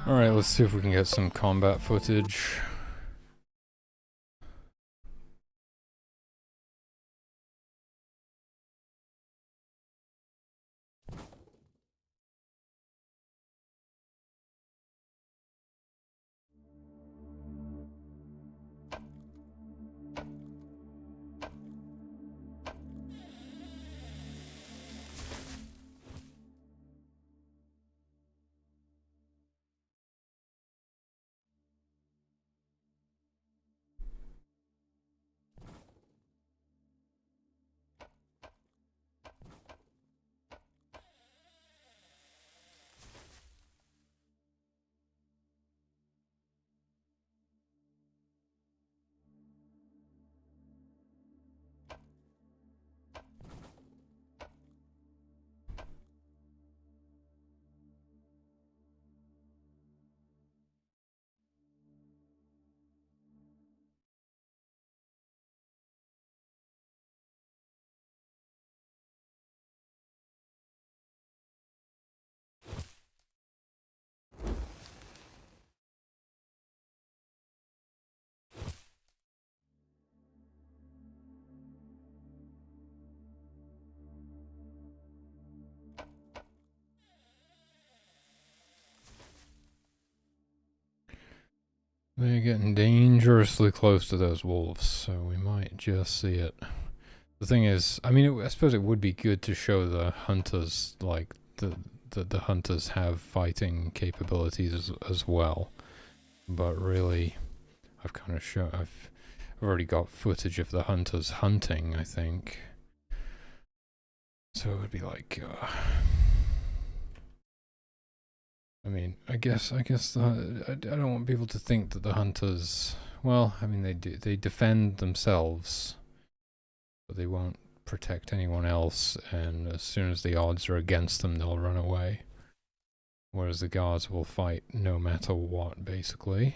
Alright, let's see if we can get some combat footage. They're getting dangerously close to those wolves, so we might just see it. The thing is, I mean, I suppose it would be good to show the hunters, like, the hunters have fighting capabilities as well. But really, I've kind of shown, I've already got footage of the hunters hunting, I think. So it would be like, I mean, I guess I don't want people to think that the hunters, well, I mean, they defend themselves, but they won't protect anyone else, and as soon as the odds are against them, they'll run away. Whereas the guards will fight no matter what, basically.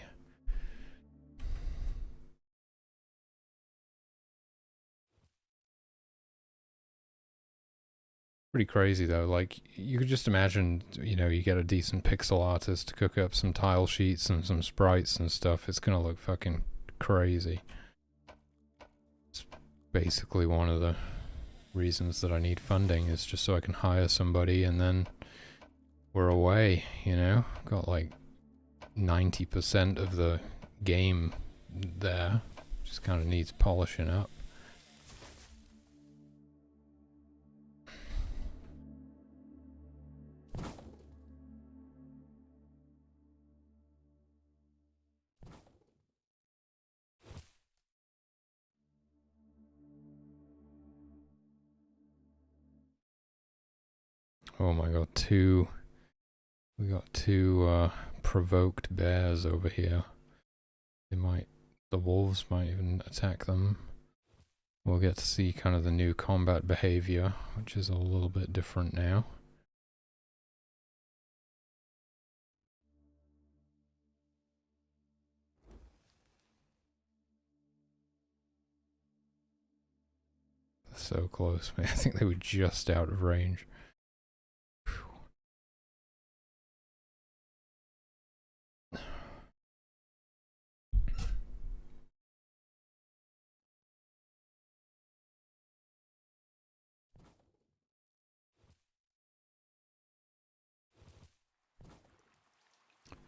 Pretty crazy though, like, you could just imagine, you know, you get a decent pixel artist to cook up some tile sheets and some sprites and stuff, it's gonna look fucking crazy. It's basically one of the reasons that I need funding, is just so I can hire somebody and then we're away, you know? Got like 90% of the game there, just kind of needs polishing up. Oh my god, we got two provoked bears over here. The wolves might even attack them. We'll get to see kind of the new combat behavior, which is a little bit different now. So close, man. I think they were just out of range.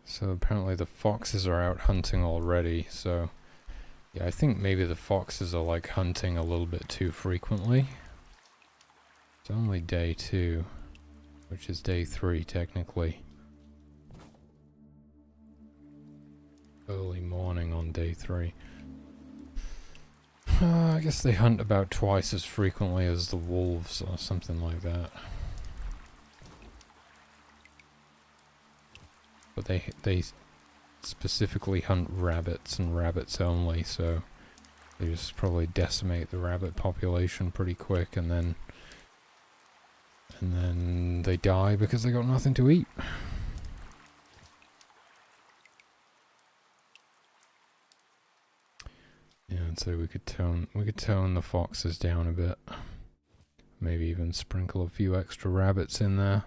So apparently the foxes are out hunting already, so yeah, I think maybe the foxes are like hunting a little bit too frequently. It's only day 2, which is day 3 technically. Early morning on day 3. I guess they hunt about twice as frequently as the wolves or something like that. But they specifically hunt rabbits and rabbits only, so they just probably decimate the rabbit population pretty quick, and then they die because they got nothing to eat. I'd say we could tone the foxes down a bit. Maybe even sprinkle a few extra rabbits in there.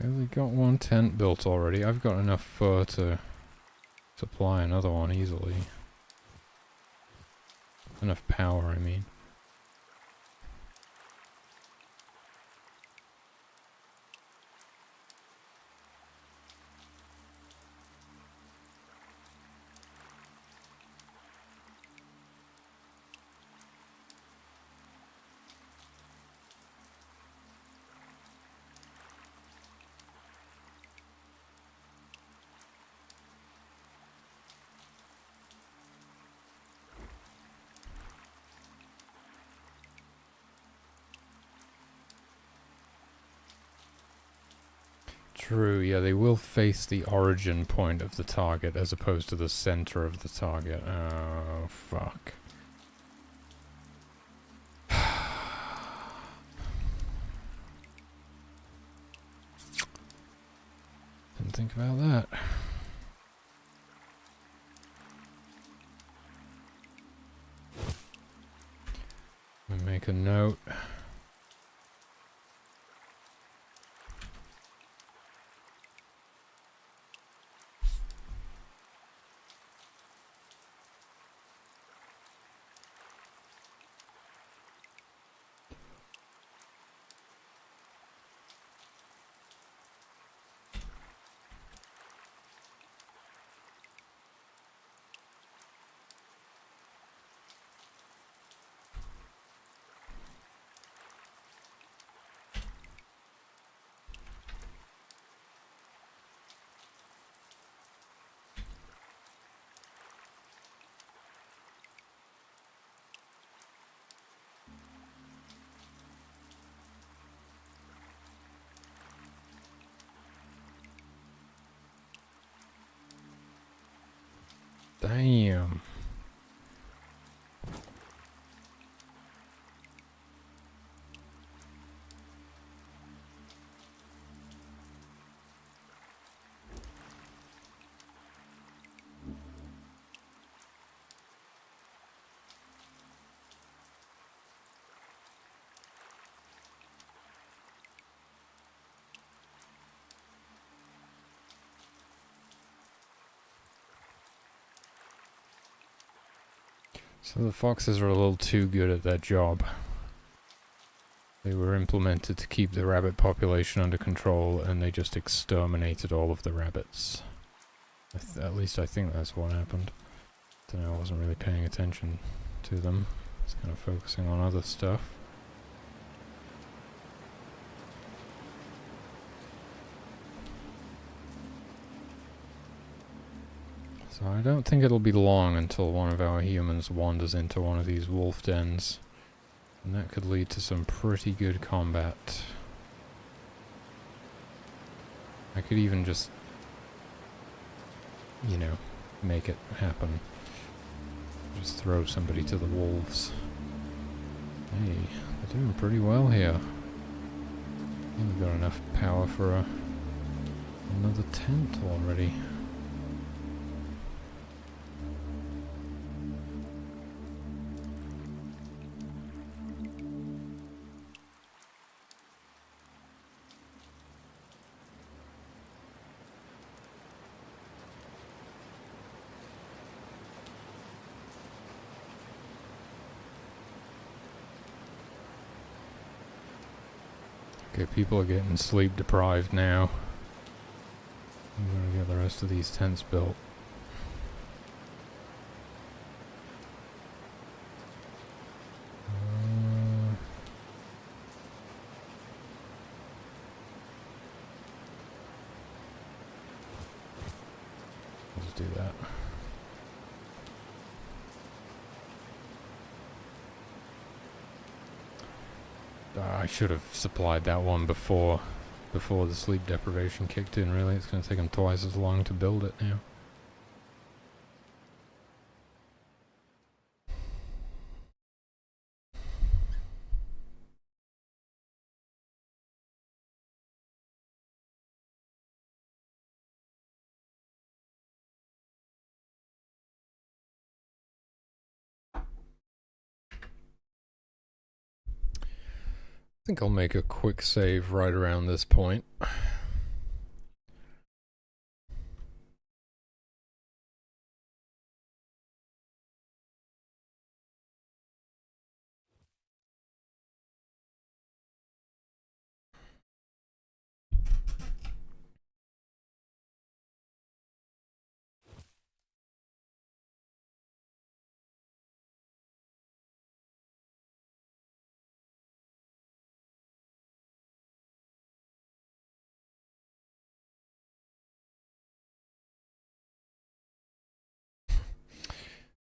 Okay, we got one tent built already. I've got enough fur to supply another one easily. Enough power, I mean. True, yeah, they will face the origin point of the target as opposed to the center of the target. Oh, fuck. Didn't think about that. Let me make a note. Damn. So the foxes are a little too good at their job. They were implemented to keep the rabbit population under control, and they just exterminated all of the rabbits. At least I think that's what happened. Don't know, I wasn't really paying attention to them. I was kind of focusing on other stuff. So I don't think it'll be long until one of our humans wanders into one of these wolf dens. And that could lead to some pretty good combat. I could even just, you know, make it happen. Just throw somebody to the wolves. Hey, they're doing pretty well here. I think we've got enough power for another tent already. Okay, people are getting sleep deprived now. I'm gonna get the rest of these tents built. just do that. I should have supplied that one before the sleep deprivation kicked in, really. It's going to take them twice as long to build it now. I think I'll make a quick save right around this point.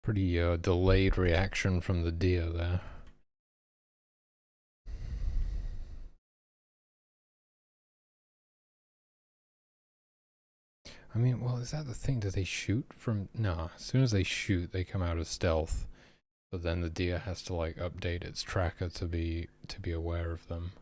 Pretty delayed reaction from the deer there. I mean, well, is that the thing? Do they shoot from... No, as soon as they shoot, they come out of stealth. But then the deer has to, like, update its tracker to be aware of them.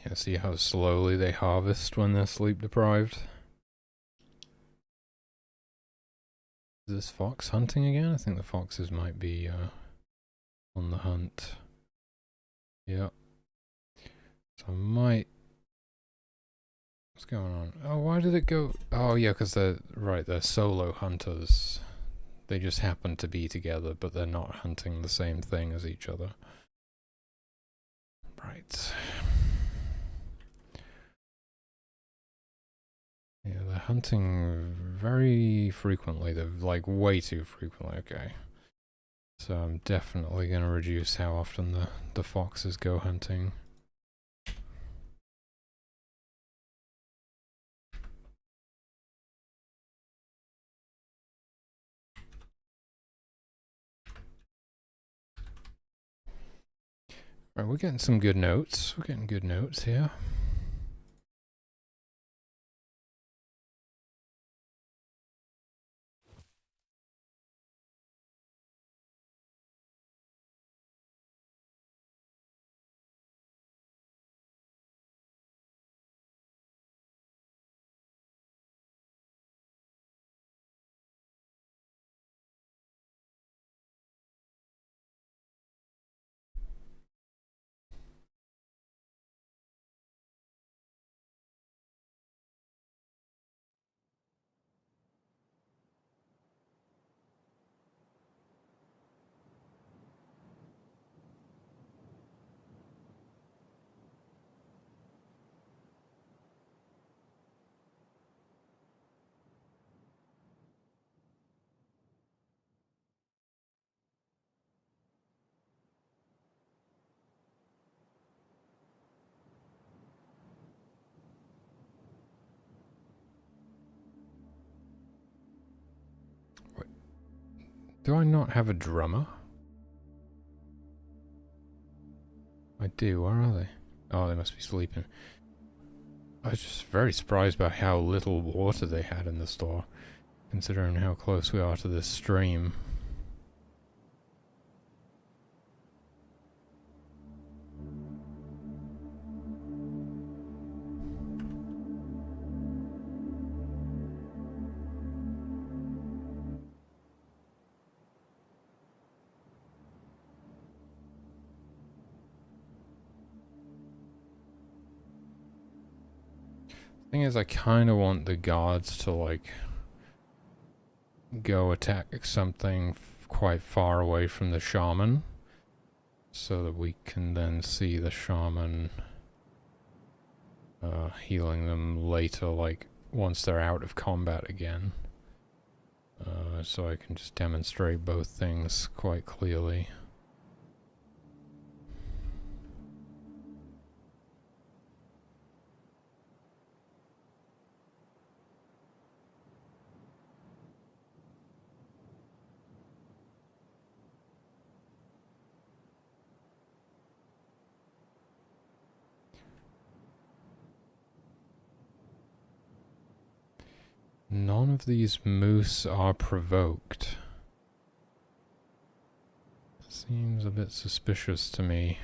Yeah, see how slowly they harvest when they're sleep deprived? Is this fox hunting again? I think the foxes might be on the hunt. Yeah. So I might... What's going on? Oh, why did it go... Oh, yeah, because they're solo hunters. They just happen to be together, but they're not hunting the same thing as each other. Right. Yeah, they're hunting very frequently. They're like way too frequently. Okay. So I'm definitely going to reduce how often the foxes go hunting. Right, we're getting some good notes. We're getting good notes here. Do I not have a drummer? I do. Where are they? Oh, they must be sleeping. I was just very surprised by how little water they had in the store, considering how close we are to this stream. Thing is, I kind of want the guards to like go attack something quite far away from the shaman, so that we can then see the shaman healing them later, like once they're out of combat again. So I can just demonstrate both things quite clearly. None of these moose are provoked. Seems a bit suspicious to me.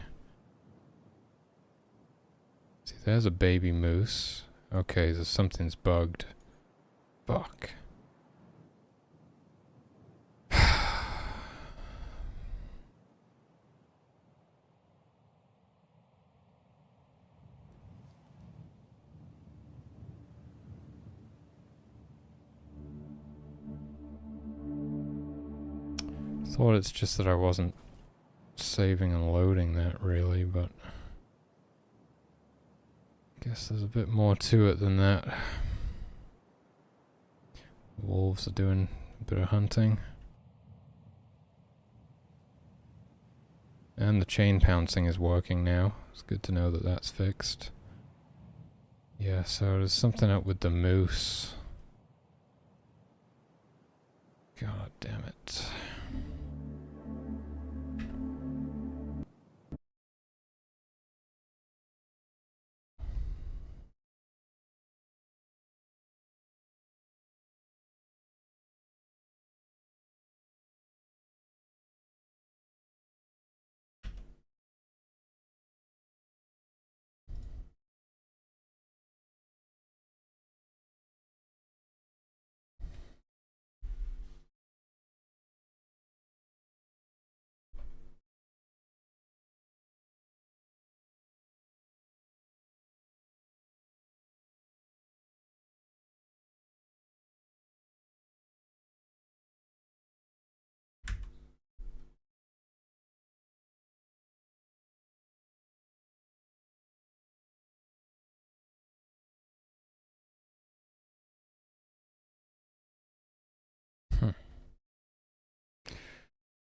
See, there's a baby moose. Okay, so something's bugged. Fuck. Thought it's just that I wasn't saving and loading that really, but I guess there's a bit more to it than that. Wolves are doing a bit of hunting. And the chain pouncing is working now. It's good to know that that's fixed. Yeah, so there's something up with the moose. God damn it.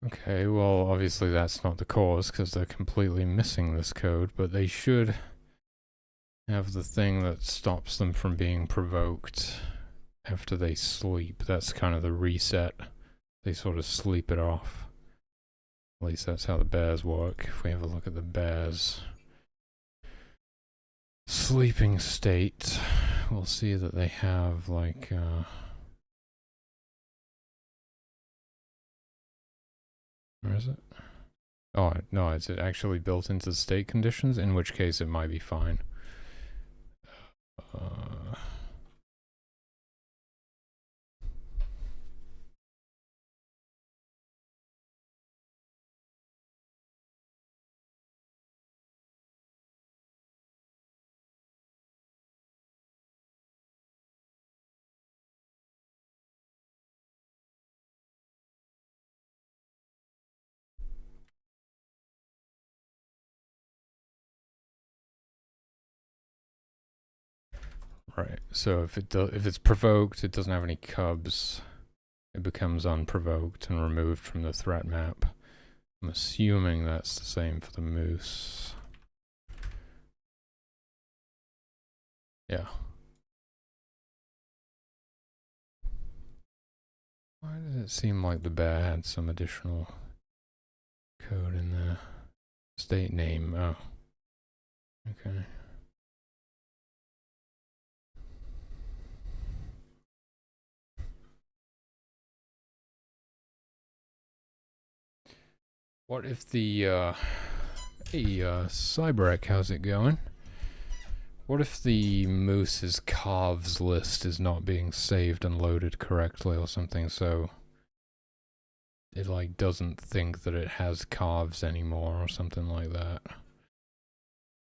Okay, well, obviously that's not the cause because they're completely missing this code, but they should have the thing that stops them from being provoked after they sleep. That's kind of the reset. They sort of sleep it off. At least that's how the bears work. If we have a look at the bears' sleeping state, we'll see that they have like where is it? Oh no, is it actually built into the state conditions? In which case it might be fine. Right. So if it's provoked, it doesn't have any cubs. It becomes unprovoked and removed from the threat map. I'm assuming that's the same for the moose. Yeah. Why does it seem like the bear had some additional code in there? State name. Oh. Okay. What if the hey Cyberek, how's it going? What if the moose's calves list is not being saved and loaded correctly or something, so it like doesn't think that it has calves anymore or something like that?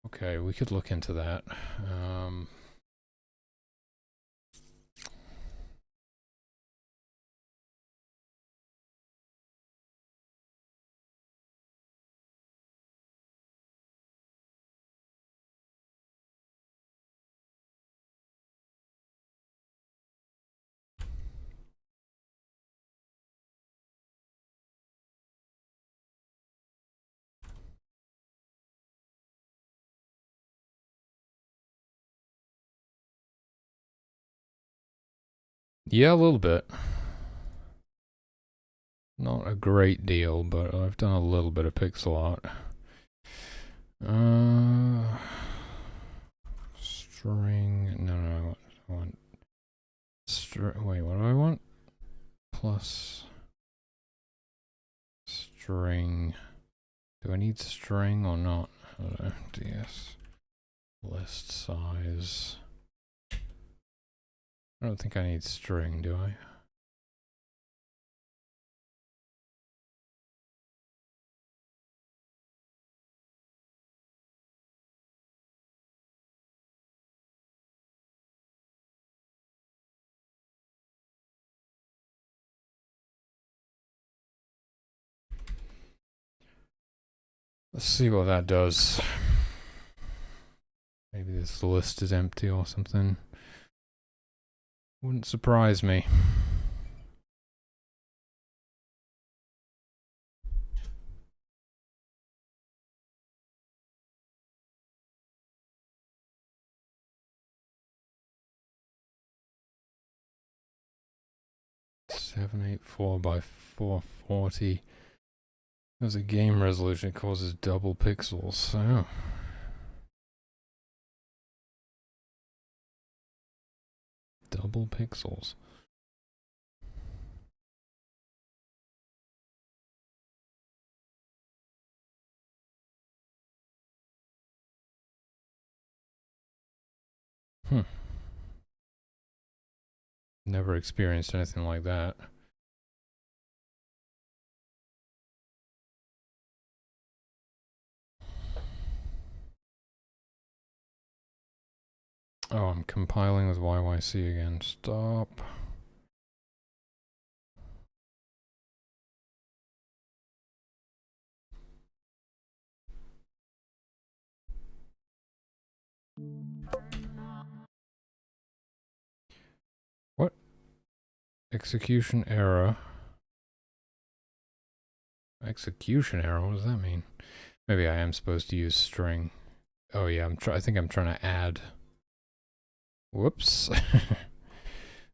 Okay, we could look into that. Yeah, a little bit. Not a great deal, but I've done a little bit of pixel art. String. No, I want wait, what do I want? Plus string. Do I need string or not? I don't know. DS. List size. I don't think I need string, do I? Let's see what that does. Maybe this list is empty or something. Wouldn't surprise me. .784 by 440. As a game resolution, it causes double pixels. So double pixels. Never experienced anything like that. Oh, I'm compiling with YYC again. Stop. What? Execution error. Execution error? What does that mean? Maybe I am supposed to use string. Oh yeah, I think I'm trying to add. Whoops.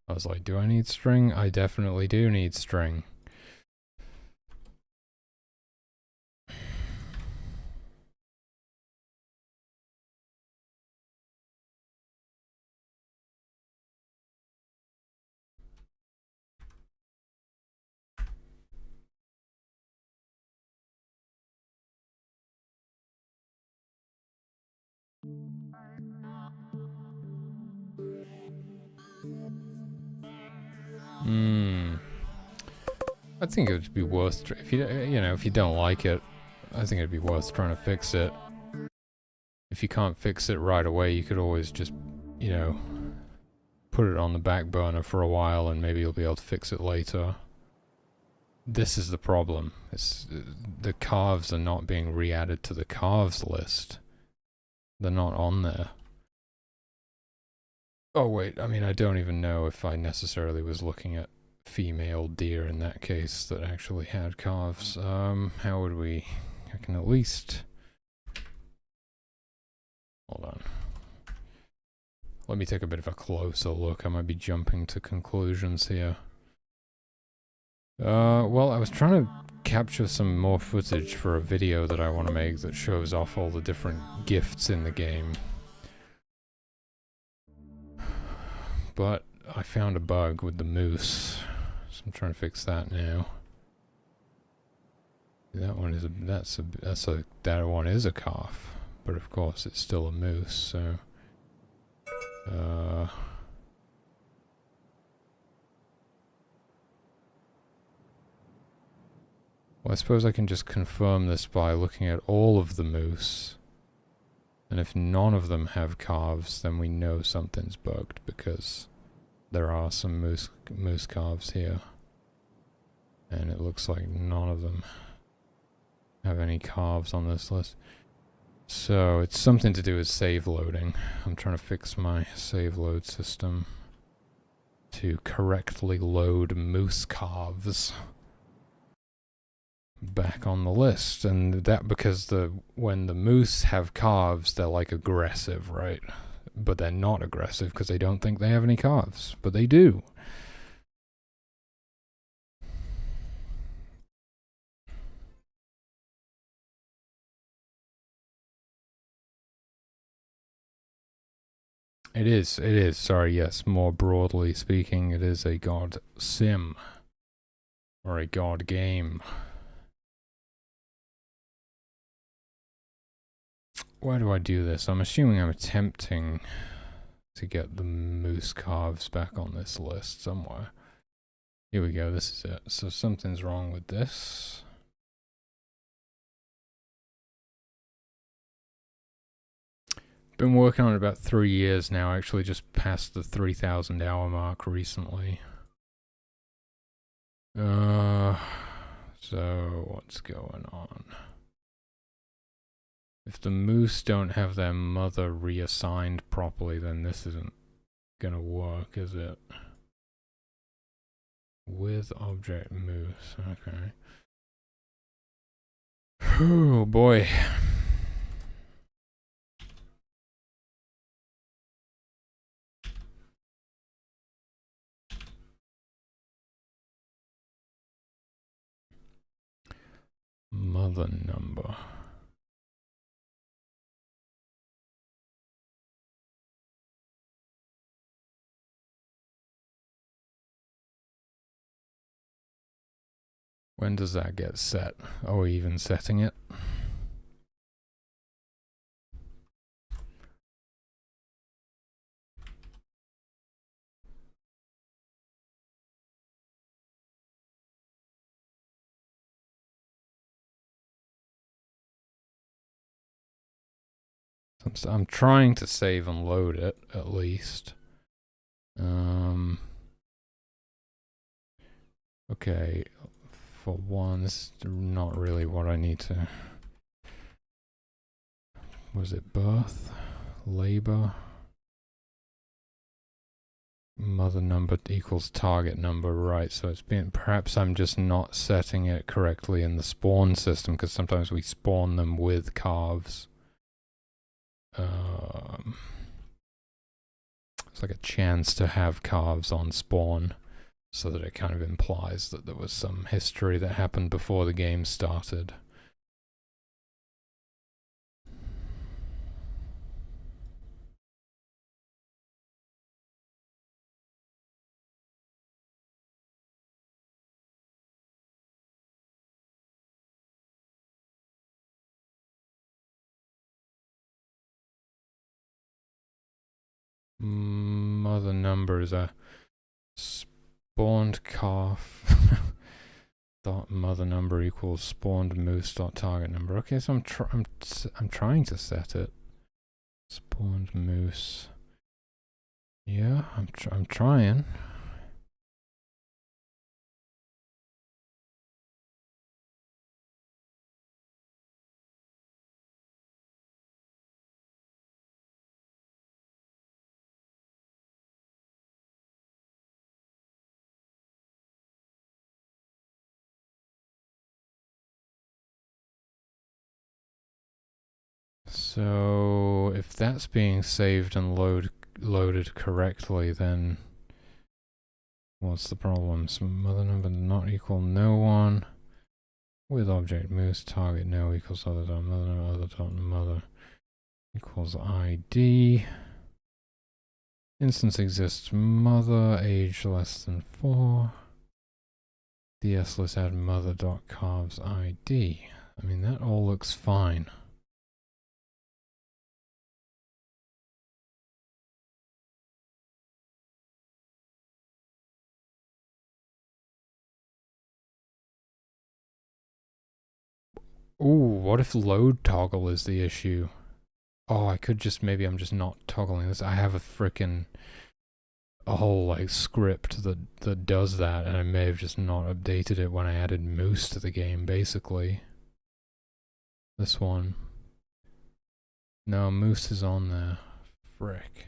I was like, do I need string? I definitely do need string. I think it would be worth, if you don't like it, I think it'd be worth trying to fix it. If you can't fix it right away, you could always just, put it on the back burner for a while and maybe you'll be able to fix it later. This is the problem. The carves are not being re-added to the carves list. They're not on there. Oh wait, I don't even know if I necessarily was looking at female deer in that case that actually had calves. How would we... I can at least... Hold on. Let me take a bit of a closer look. I might be jumping to conclusions here. Well, I was trying to capture some more footage for a video that I want to make that shows off all the different gifts in the game. But I found a bug with the moose, so I'm trying to fix that now. That one is that one is a calf, but of course it's still a moose. So, well, I suppose I can just confirm this by looking at all of the moose. And if none of them have calves, then we know something's bugged, because there are some moose calves here. And it looks like none of them have any calves on this list. So it's something to do with save loading. I'm trying to fix my save load system to correctly load moose calves back on the list. And that because when the moose have calves, they're like aggressive, right? But they're not aggressive because they don't think they have any calves, but they do. It is, sorry, yes, more broadly speaking, it is a GodSIM. Or a God game. Why do I do this? I'm assuming I'm attempting to get the moose calves back on this list somewhere. Here we go, this is it. So something's wrong with this. Been working on it about 3 years now, actually just passed the 3,000 hour mark recently. So what's going on? If the moose don't have their mother reassigned properly, then this isn't gonna work, is it? With object moose, okay. Oh boy. Mother number. When does that get set? Are we even setting it? I'm trying to save and load it, at least. Okay, for one, this is not really what I need to... Was it birth? Labor? Mother number equals target number, right? So it's been... Perhaps I'm just not setting it correctly in the spawn system, because sometimes we spawn them with calves. It's like a chance to have calves on spawn, so that it kind of implies that there was some history that happened before the game started. Mother number is a spawned calf dot mother number equals spawned moose dot target number. Okay, so I'm trying to set it. Spawned moose. Yeah, I'm trying. So if that's being saved and loaded correctly, then what's the problem? So mother number not equal no one. With object moose target no equals other dot mother other dot mother equals ID. Instance exists mother age less than 4. DS list add mother dot calves ID. I mean, that all looks fine. Ooh, what if load toggle is the issue? Oh, I could just, maybe I'm just not toggling this. I have a whole like script that does that, and I may have just not updated it when I added moose to the game, basically. This one. No, moose is on there. Frick.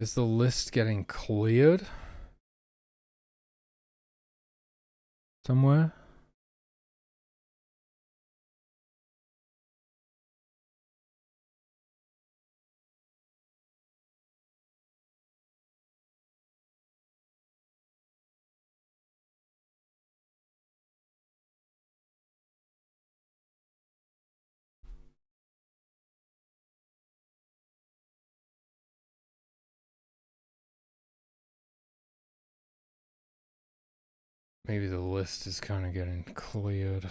Is the list getting cleared? Somewhere? Maybe the list is kind of getting cleared.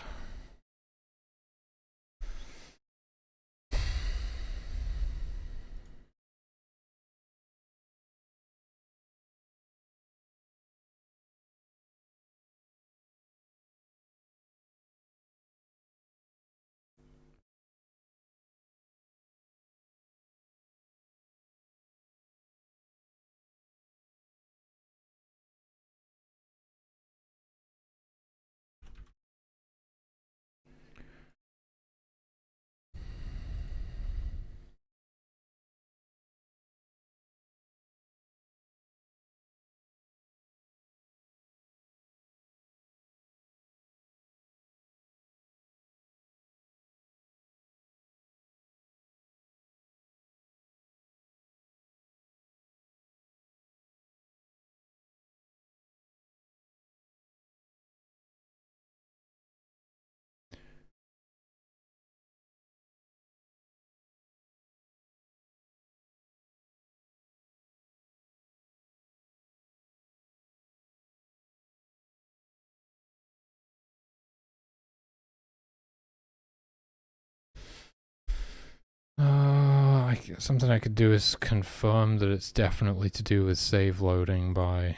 Something I could do is confirm that it's definitely to do with save loading by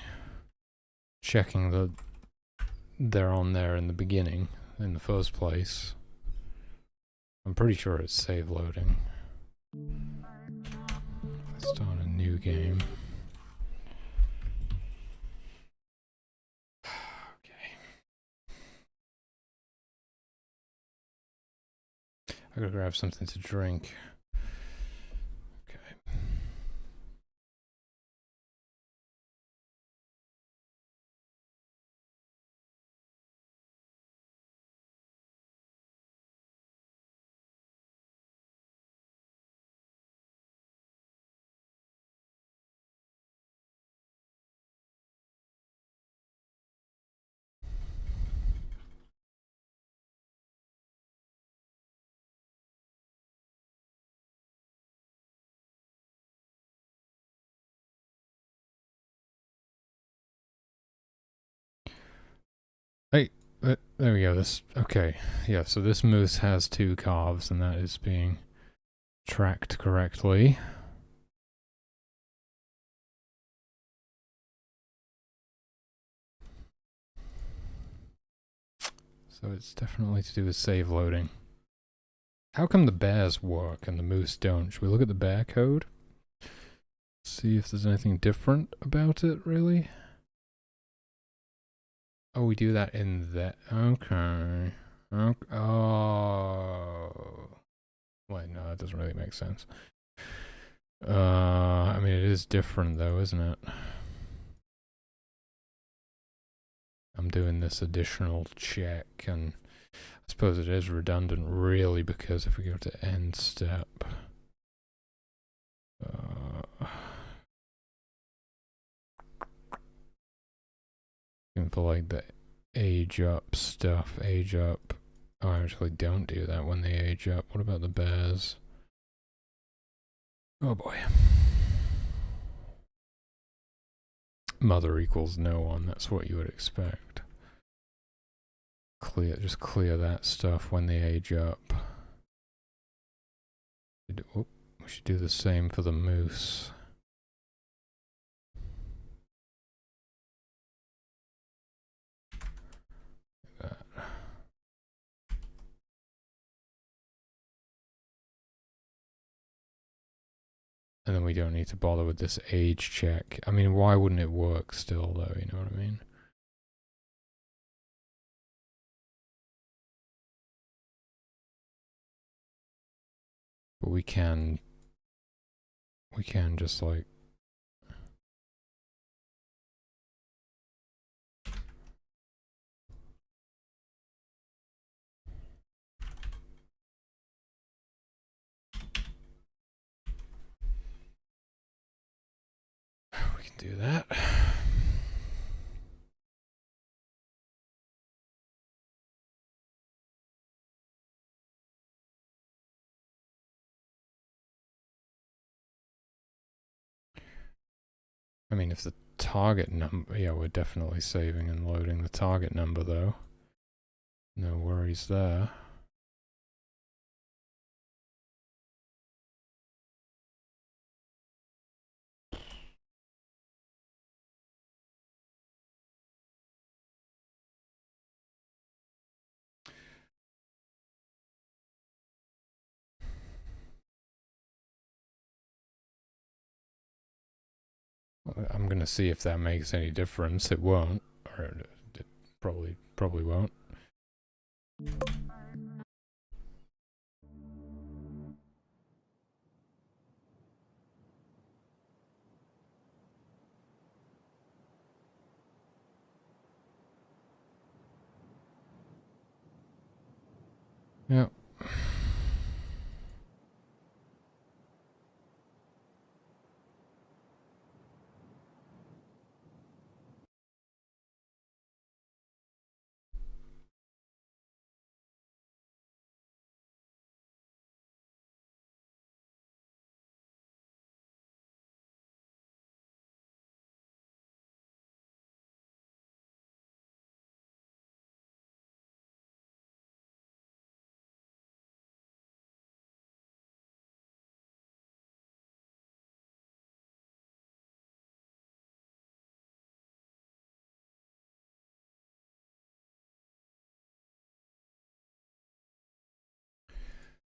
checking that they're on there in the beginning, in the first place. I'm pretty sure it's save loading. Let's start a new game. Okay. I gotta grab something to drink. Okay. Hey, there we go. Okay. Yeah, so this moose has 2 calves, and that is being tracked correctly. So it's definitely to do with save loading. How come the bears work and the moose don't? Should we look at the bear code? See if there's anything different about it, really? Oh, we do that in that. Okay. Oh. Wait, no, that doesn't really make sense. I mean, it is different though, isn't it? I'm doing this additional check, and I suppose it is redundant, really, because if we go to end step, looking for like the age up stuff, age up. Oh, I actually don't do that when they age up. What about the bears? Oh boy. Mother equals no one, that's what you would expect. Just clear that stuff when they age up. We should do the same for the moose. Like that. And then we don't need to bother with this age check. I mean, why wouldn't it work still, though? You know what I mean? But we can just like... We can do that. I mean, if the target number. Yeah, we're definitely saving and loading the target number though. No worries there. I'm gonna see if that makes any difference. It won't, or it probably won't. Yep.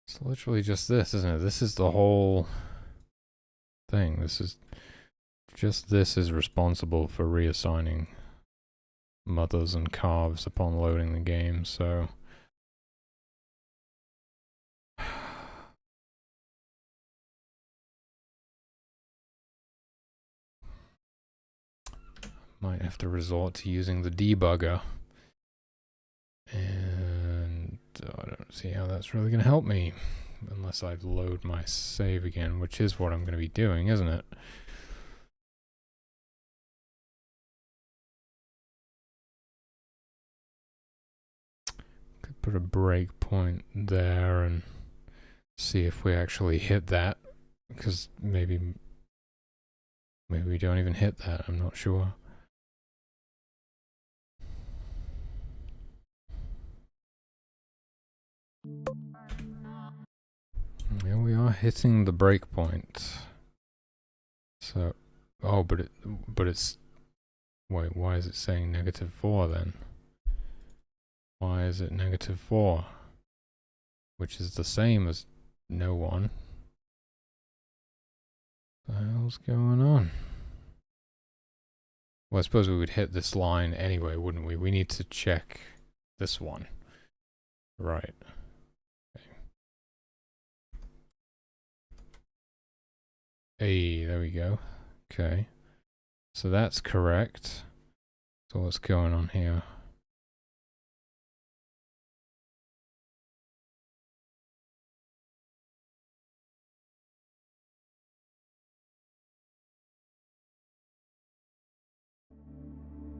It's literally just this, isn't it? This is the whole thing. This is responsible for reassigning mothers and calves upon loading the game, so might have to resort to using the debugger. And I don't see how that's really going to help me unless I load my save again, which is what I'm going to be doing, isn't it? Could put a breakpoint there and see if we actually hit that, because maybe we don't even hit that. I'm not sure. Yeah, we are hitting the breakpoint. So, oh, but it's. Wait, why is it saying -4 then? Why is it -4? Which is the same as no one. What the hell's going on? Well, I suppose we would hit this line anyway, wouldn't we? We need to check this one. Right. Hey, there we go. Okay. So that's correct. So what's going on here?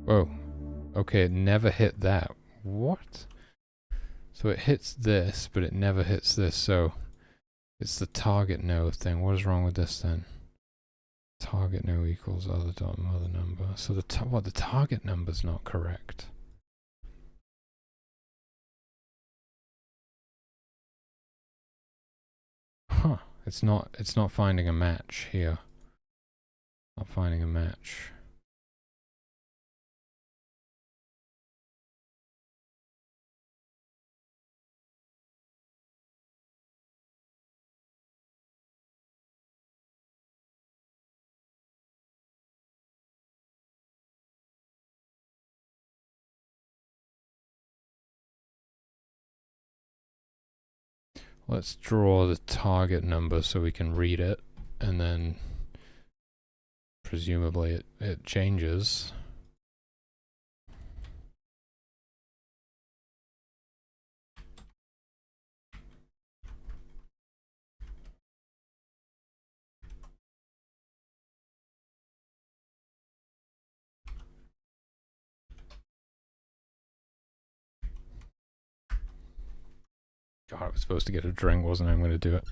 Whoa. Okay, it never hit that. What? So it hits this, but it never hits this, so it's the target no thing. What is wrong with this then? Target no equals other dot mother number. So the target number's not correct. Huh. It's not finding a match here. Not finding a match. Let's draw the target number so we can read it, and then presumably it changes. God, I was supposed to get a drink, wasn't I? I'm going to do it.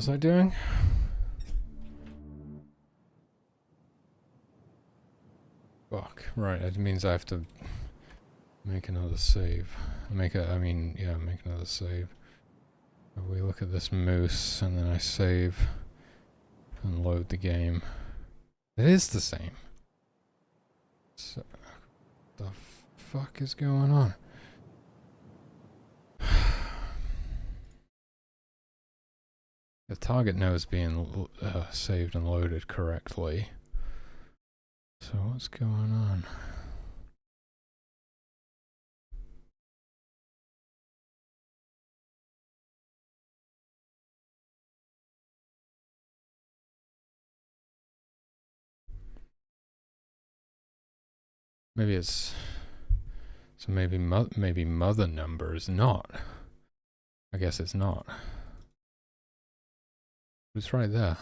was I doing? Fuck, right, it means I have to make another save. Make another save. If we look at this moose and then I save and load the game. It is the same. So, the fuck is going on? The target node being saved and loaded correctly. So what's going on? Maybe it's so maybe mother number is not. I guess it's not. It's right there.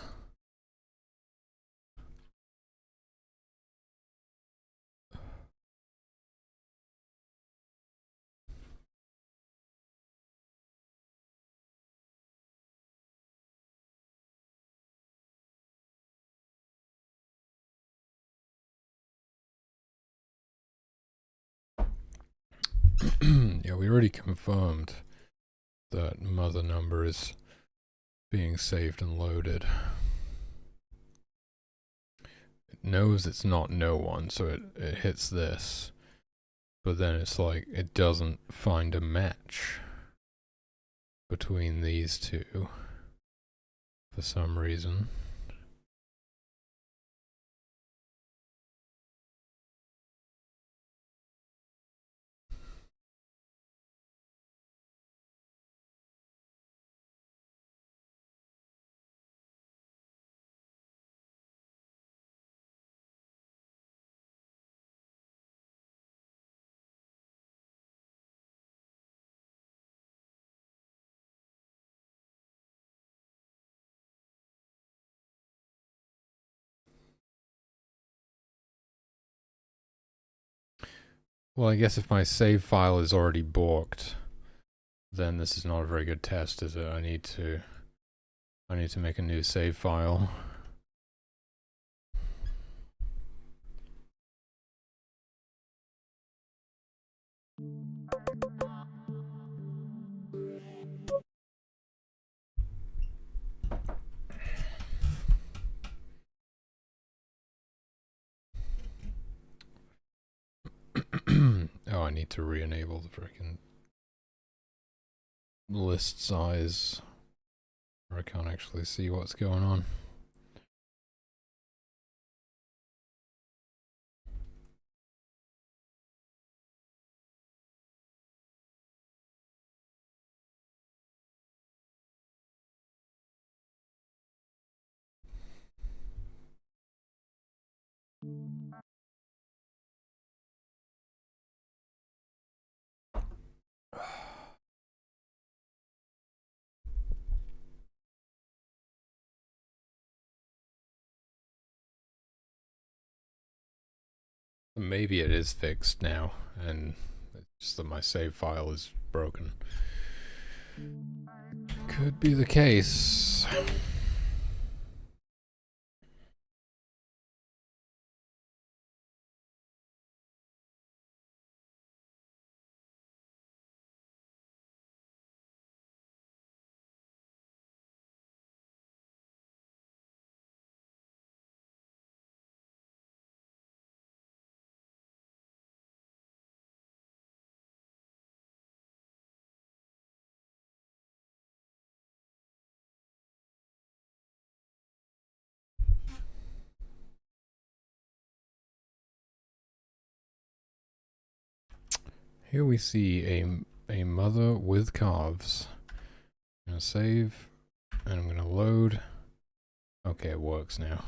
Yeah, we already confirmed that mother number is being saved and loaded. It knows it's not no one, so it hits this. But then it's like, it doesn't find a match between these two for some reason. Well, I guess if my save file is already borked, then this is not a very good test, is it? I need to make a new save file. Oh, I need to re-enable the freaking list size, or I can't actually see what's going on. Maybe it is fixed now, and it's just that my save file is broken. Could be the case. Here we see a mother with calves. I'm gonna save, and I'm gonna load. Okay, it works now.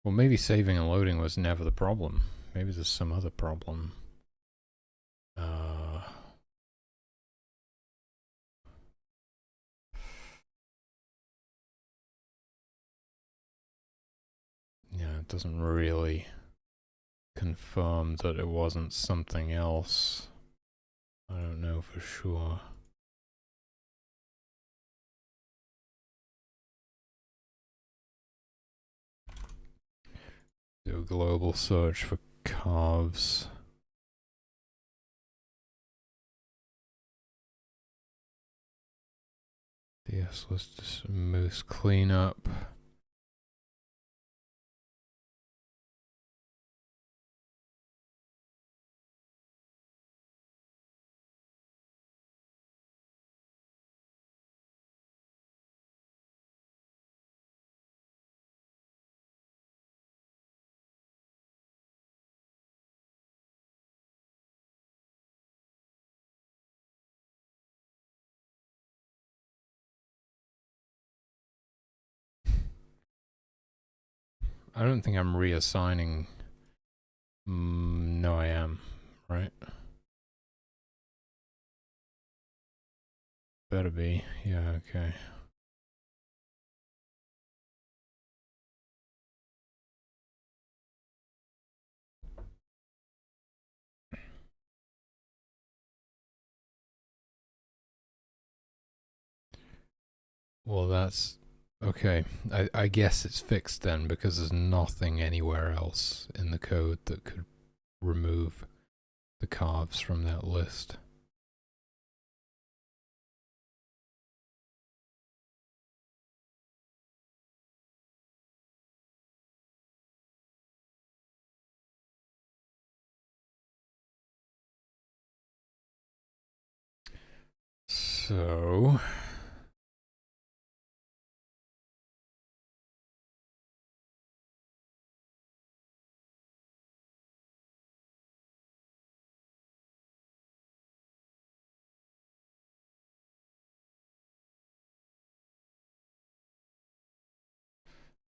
Well, maybe saving and loading was never the problem. Maybe there's some other problem. Yeah, it doesn't really confirm that it wasn't something else. I don't know for sure. Do a global search for calves. Yes, let's just moose cleanup. I don't think I'm reassigning. No, I am. Right? Better be. Yeah, okay. Well, that's okay. I guess it's fixed then because there's nothing anywhere else in the code that could remove the calves from that list. So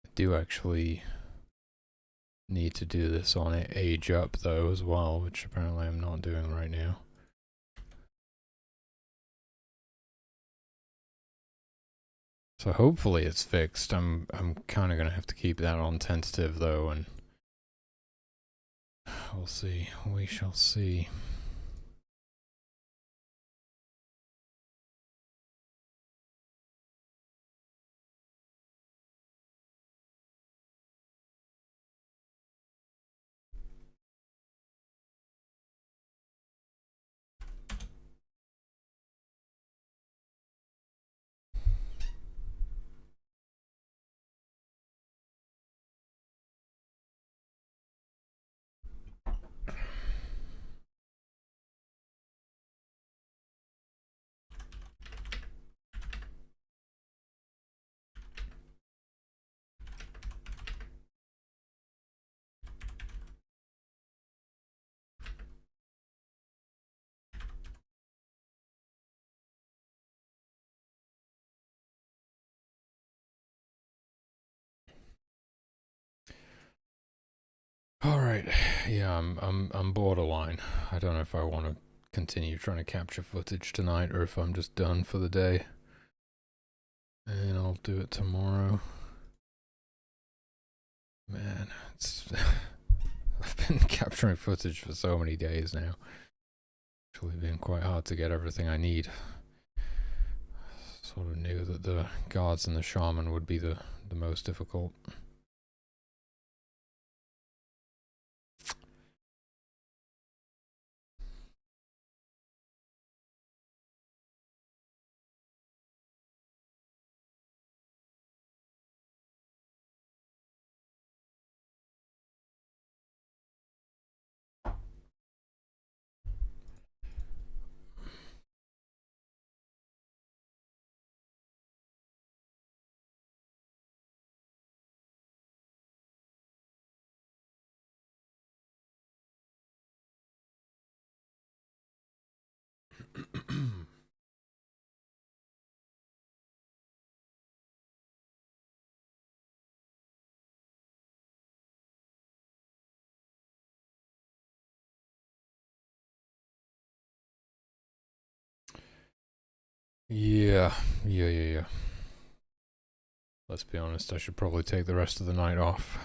I do actually need to do this on age up though as well, which apparently I'm not doing right now. So hopefully it's fixed. I'm kind of gonna have to keep that on tentative though, and we'll see. We shall see. All right, yeah, I'm borderline. I don't know if I want to continue trying to capture footage tonight or if I'm just done for the day. And I'll do it tomorrow. Man, it's I've been capturing footage for so many days now. It's actually been quite hard to get everything I need. Sort of knew that the guards and the shaman would be the most difficult. Yeah. Let's be honest, I should probably take the rest of the night off.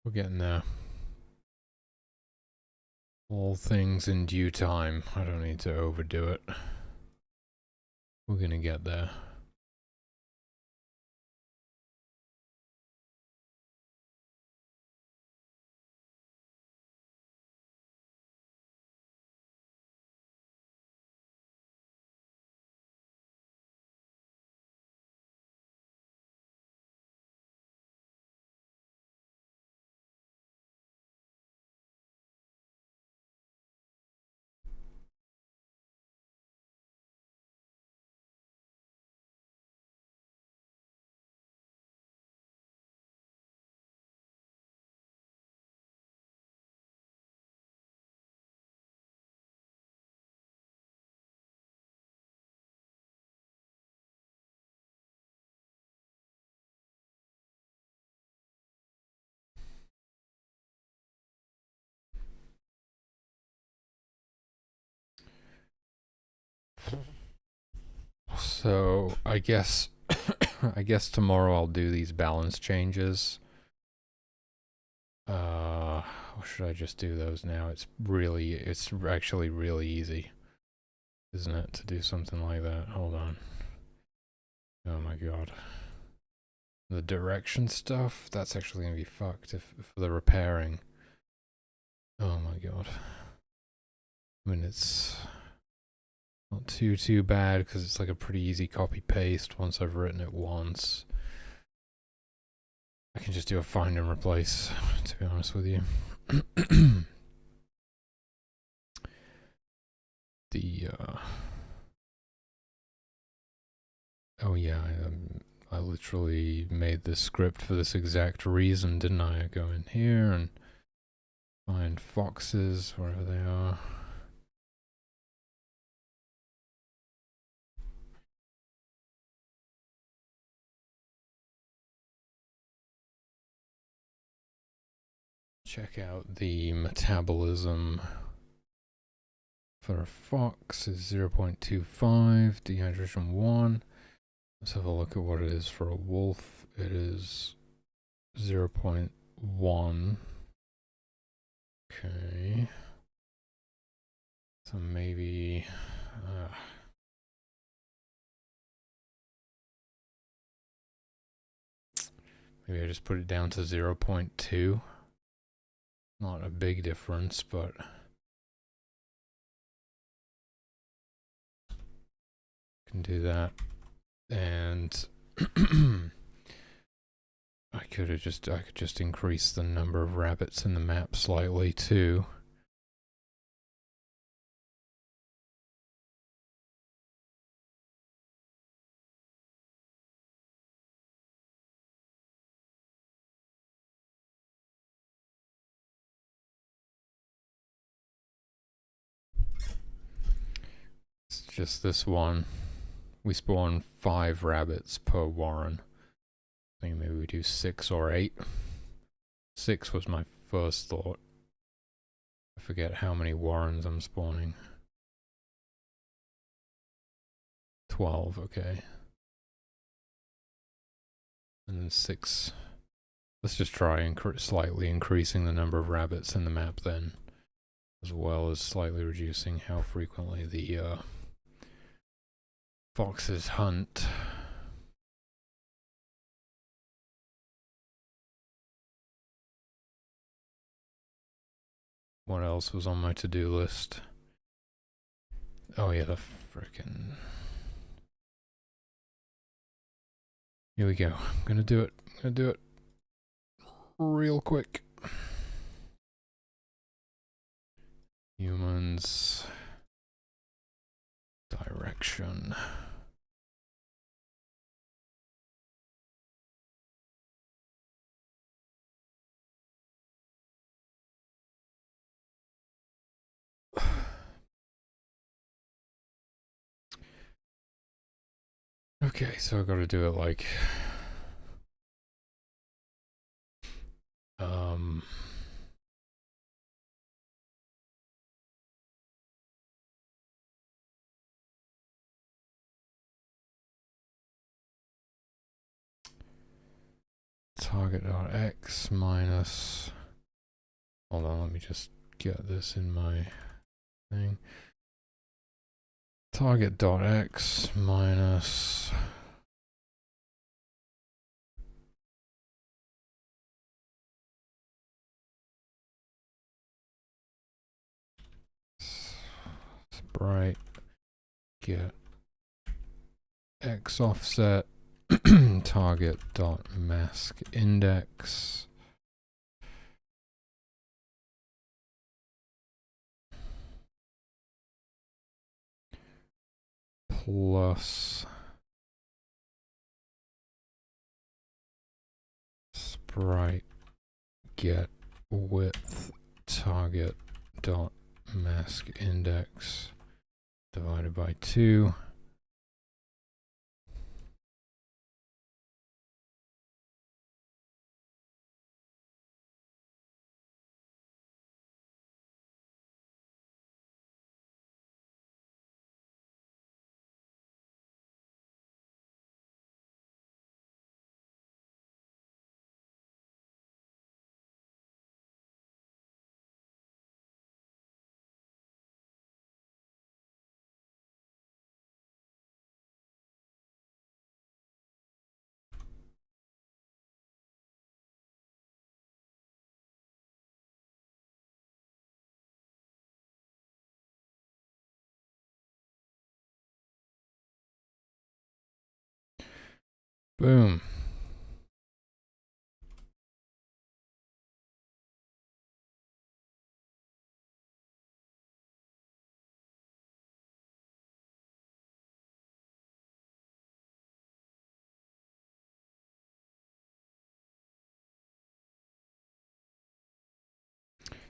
We're getting there. All things in due time. I don't need to overdo it. We're gonna get there. So I guess I guess tomorrow I'll do these balance changes. Or should I just do those now? It's actually really easy, isn't it, to do something like that? Hold on. Oh my god. The direction stuff, that's actually gonna be fucked if for the repairing. Oh my god. I mean, it's not too bad because it's like a pretty easy copy paste once I've written it once. I can just do a find and replace, to be honest with you. Oh yeah, I literally made this script for this exact reason, didn't I? I go in here and find foxes wherever they are. Check out the metabolism for a fox is 0.25, dehydration 1. Let's have a look at what it is for a wolf. It is 0.1. Okay. So maybe... maybe I just put it down to 0.2. Not a big difference, but... can do that. And... I could just increase the number of rabbits in the map slightly too. It's just this one. We spawn 5 rabbits per warren. I think maybe we do 6 or 8. 6 was my first thought. I forget how many warrens I'm spawning. 12, okay. And then 6. Let's just try slightly increasing the number of rabbits in the map then, as well as slightly reducing how frequently the foxes hunt. What else was on my to-do list? Oh yeah, the frickin'... Here we go. I'm gonna do it. Real quick. Humans. Direction. Okay, so I gotta do it like... target.x minus... Hold on, let me just get this in my thing. Target.x minus sprite get x offset target.mask index plus sprite get width target dot mask index divided by 2. Boom.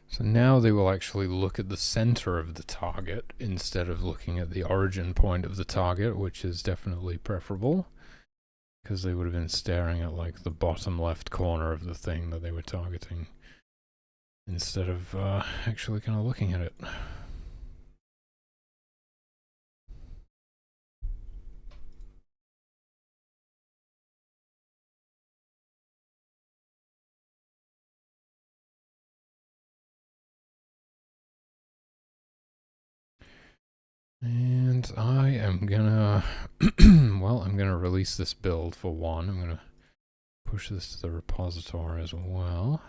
So now they will actually look at the center of the target instead of looking at the origin point of the target, which is definitely preferable, because they would have been staring at like the bottom left corner of the thing that they were targeting instead of actually kind of looking at it. And I am gonna, well, I'm gonna release this build for one. I'm gonna push this to the repository as well.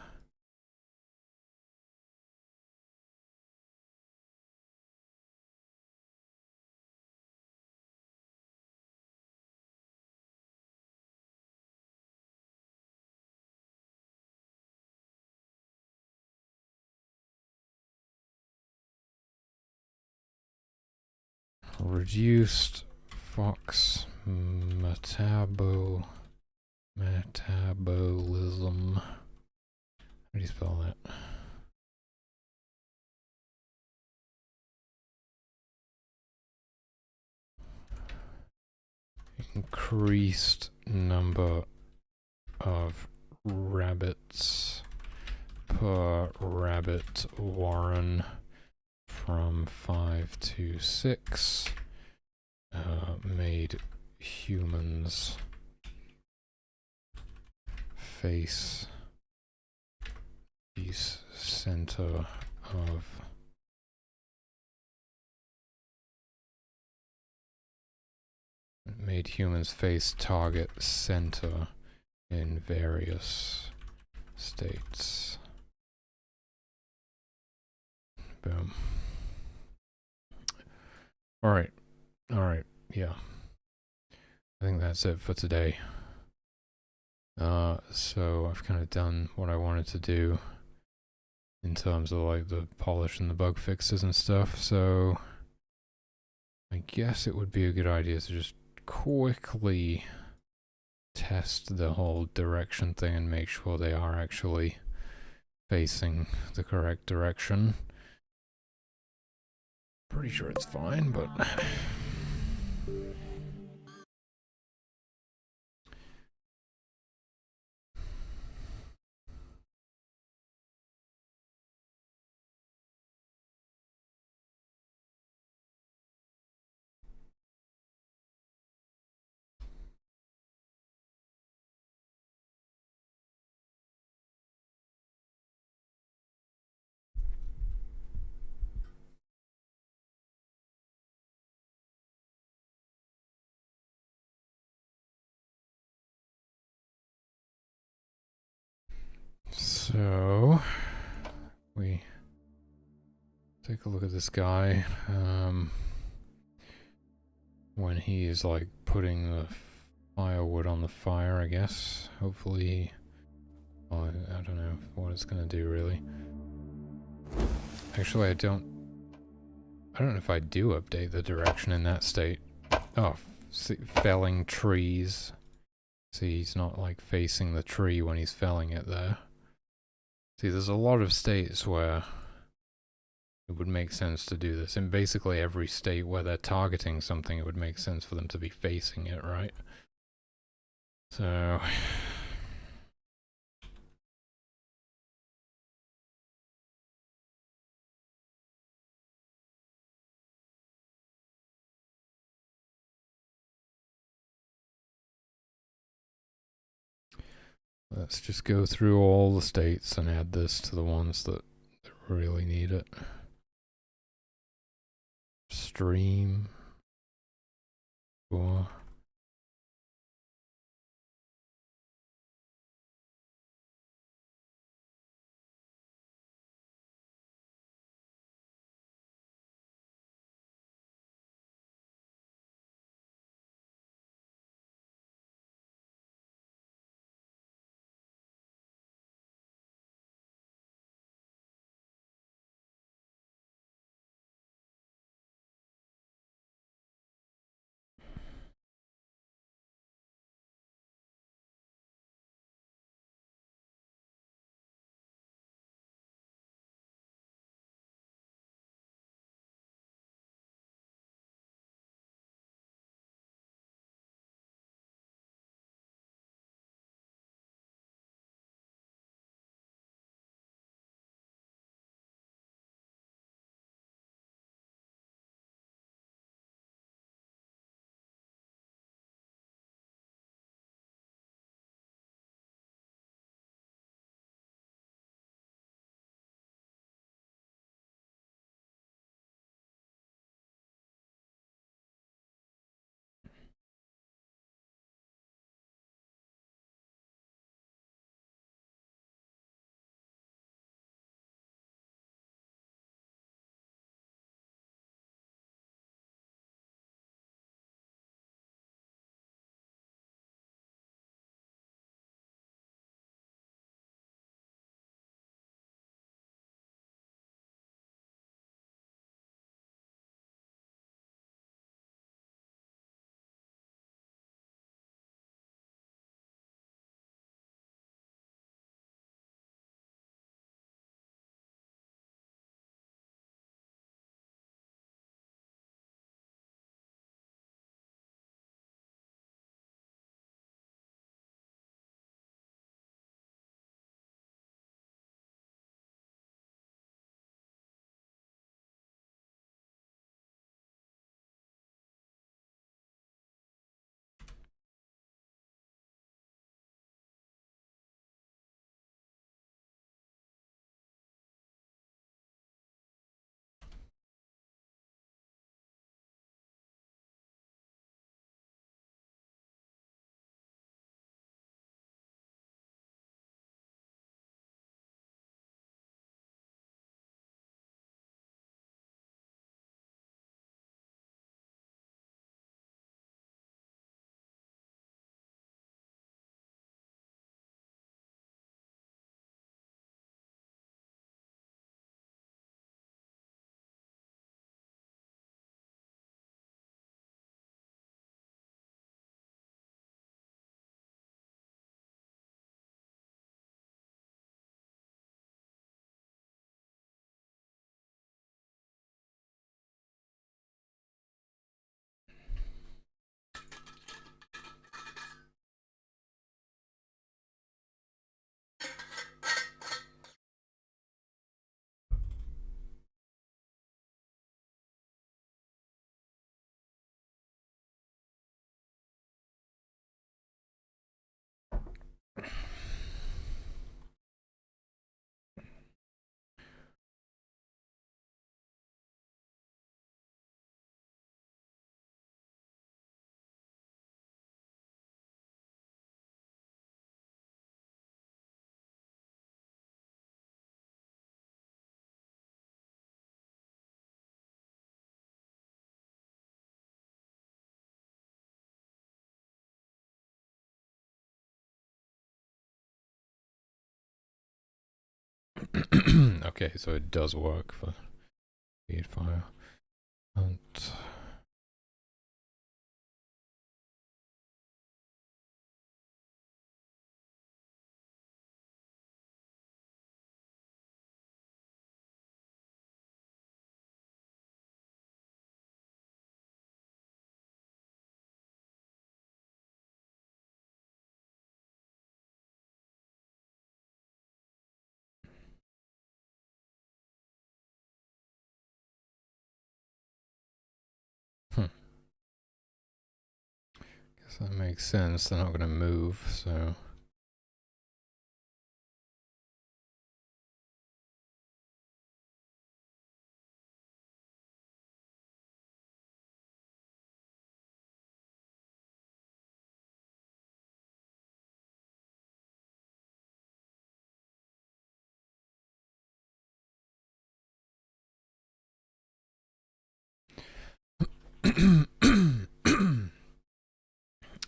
Reduced Fox metabolism. How do you spell that? Increased number of rabbits per rabbit warren from 5 to 6 made humans face the center of made humans face target center in various states. Boom. Alright, yeah. I think that's it for today. So I've kind of done what I wanted to do in terms of like the polish and the bug fixes and stuff, so I guess it would be a good idea to just quickly test the whole direction thing and make sure they are actually facing the correct direction. Pretty sure it's fine, but So we take a look at this guy. When he is like putting the firewood on the fire, I guess. Hopefully, well, I don't know what it's gonna do really. Actually, I don't know if I do update the direction in that state. Oh, see, felling trees. See, he's not like facing the tree when he's felling it there. See, there's a lot of states where it would make sense to do this. In basically every state where they're targeting something, it would make sense for them to be facing it, right? So... let's just go through all the states and add this to the ones that really need it. Stream. Cool. Okay, so it does work for feed file. And guess that makes sense. They're not going to move, so.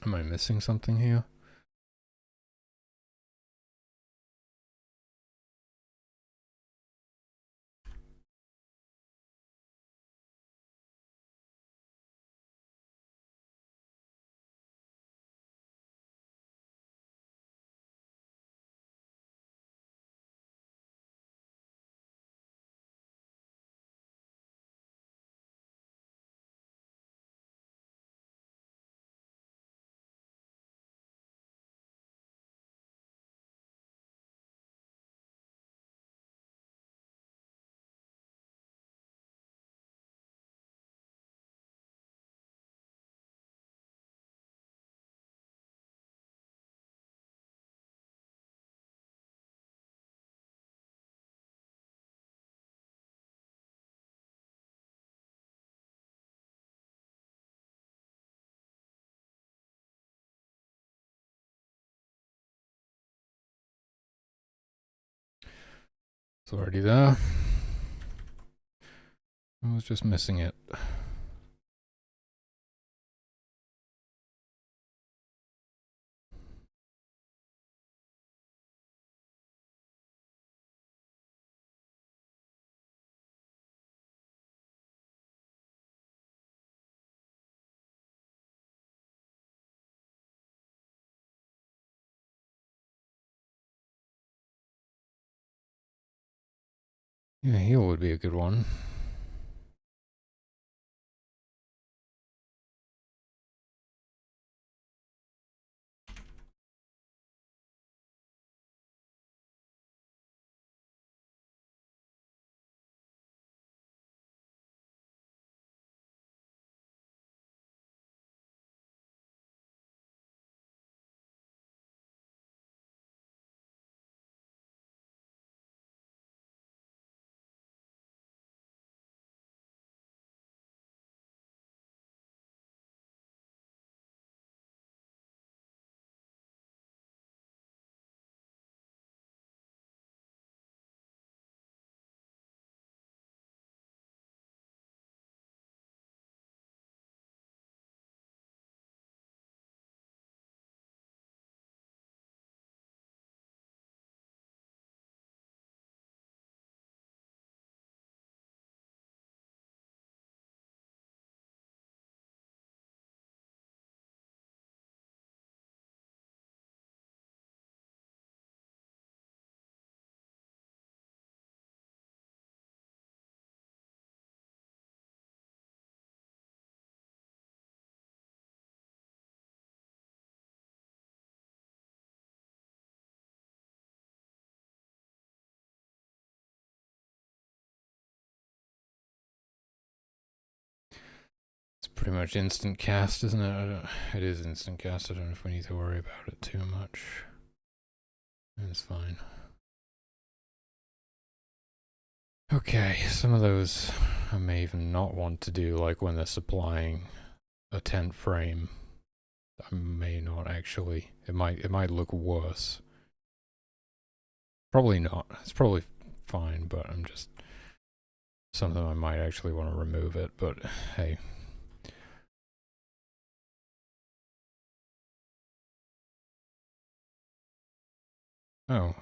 Am I missing something here? It's already there. I was just missing it. Yeah, heal would be a good one. It's pretty much instant cast, isn't it? It is instant cast. I don't know if we need to worry about it too much. It's fine. Okay, some of those I may even not want to do, like when they're supplying a 10th frame. I may not actually. It might look worse. Probably not. It's probably fine, but I'm just something I might actually want to remove it, but hey. Oh,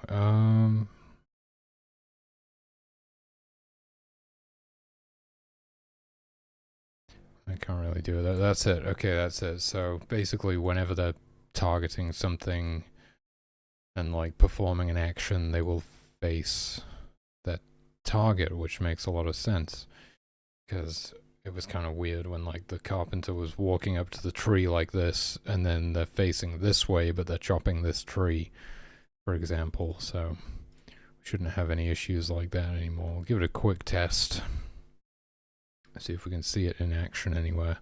can't really do that. That's it. Okay, that's it. So basically, whenever they're targeting something and like performing an action, they will face that target, which makes a lot of sense. Because it was kind of weird when like the carpenter was walking up to the tree like this, and then they're facing this way, but they're chopping this tree, for example. So we shouldn't have any issues like that anymore. We'll give it a quick test. See if we can see it in action anywhere.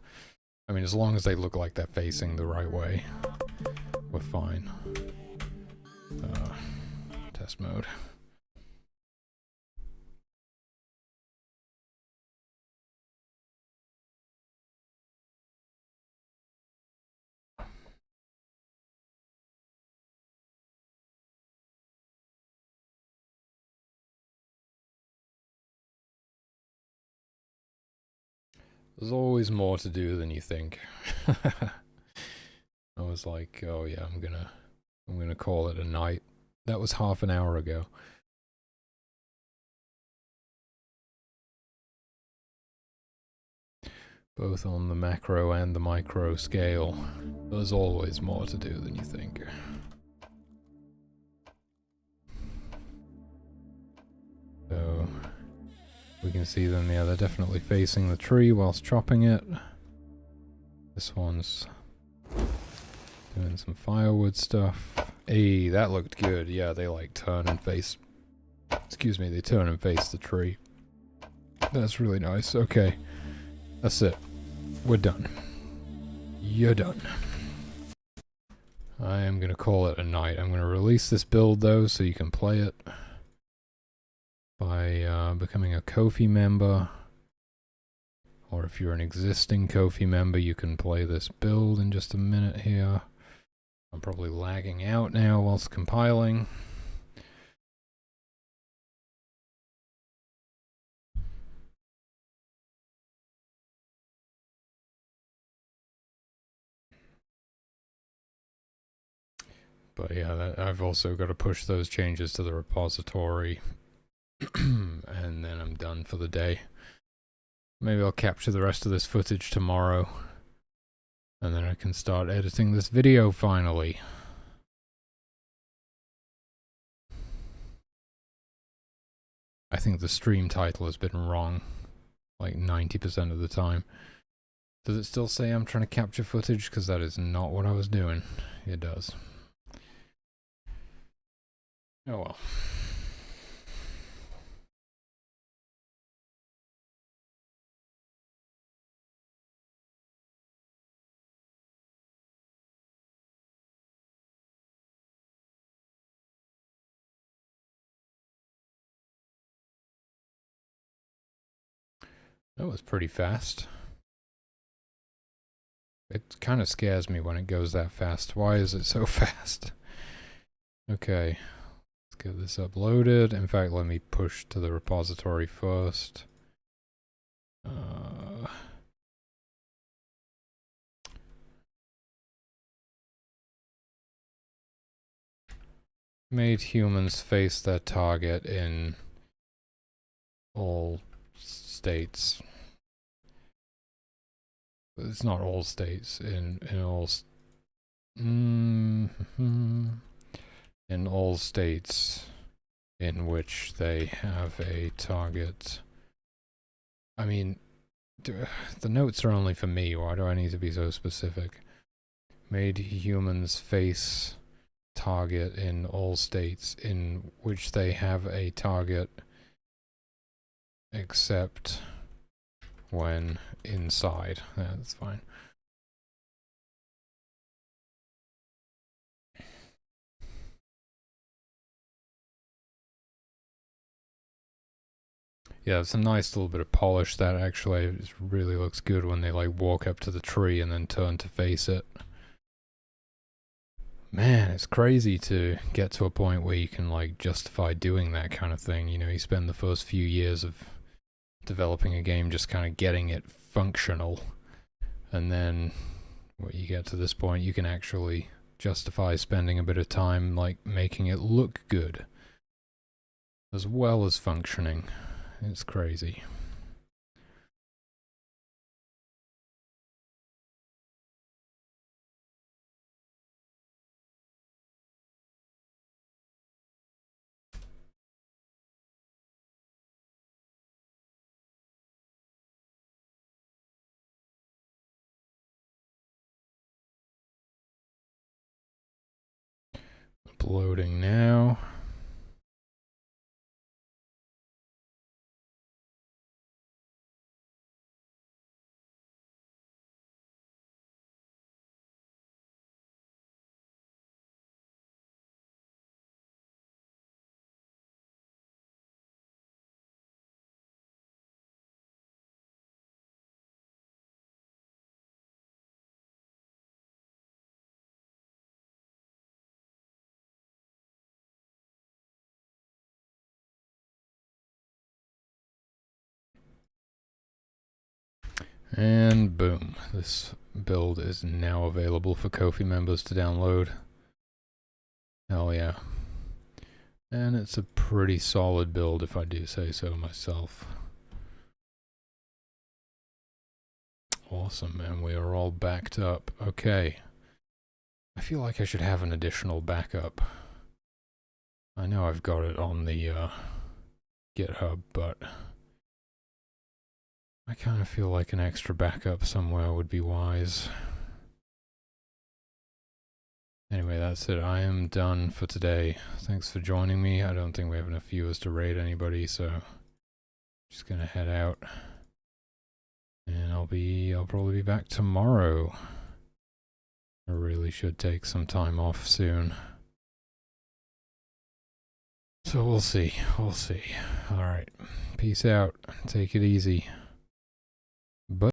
I mean, as long as they look like they're facing the right way, we're fine. Test mode. There's always more to do than you think. I was like, oh yeah, I'm gonna call it a night. That was half an hour ago. Both on the macro and the micro scale, there's always more to do than you think. So we can see them, yeah, they're definitely facing the tree whilst chopping it. This one's doing some firewood stuff. Hey, that looked good. Yeah, they like turn and face... Excuse me, they turn and face the tree. That's really nice. Okay. That's it. We're done. You're done. I am going to call it a night. I'm going to release this build, though, so you can play it by becoming a Ko-fi member. Or if you're an existing Ko-fi member, you can play this build in just a minute here. I'm probably lagging out now whilst compiling. But yeah, I've also got to push those changes to the repository. And then I'm done for the day. Maybe I'll capture the rest of this footage tomorrow. And then I can start editing this video finally. I think the stream title has been wrong, like 90% of the time. Does it still say I'm trying to capture footage? Because that is not what I was doing. It does. Oh well. That was pretty fast. It kind of scares me when it goes that fast. Why is it so fast? Okay, let's get this uploaded. In fact, let me push to the repository first. Made humans face their target in all states. It's not all states. In all states in which they have a target. I mean, the notes are only for me. Why do I need to be so specific? Made humans face target in all states in which they have a target, except when inside. Yeah, that's fine. Yeah, it's a nice little bit of polish that actually really looks good when they like walk up to the tree and then turn to face it. Man, it's crazy to get to a point where you can like justify doing that kind of thing. You know, you spend the first few years of developing a game just kind of getting it functional, and then when you get to this point, you can actually justify spending a bit of time like making it look good as well as functioning. It's crazy. Uploading now. And boom, this build is now available for Ko-fi members to download. Hell yeah. And it's a pretty solid build if I do say so myself. Awesome, and we are all backed up. Okay. I feel like I should have an additional backup. I know I've got it on the GitHub, but I kind of feel like an extra backup somewhere would be wise. Anyway, that's it. I am done for today. Thanks for joining me. I don't think we have enough viewers to raid anybody, so just gonna head out. And I'll probably be back tomorrow. I really should take some time off soon. So we'll see. Alright. Peace out. Take it easy.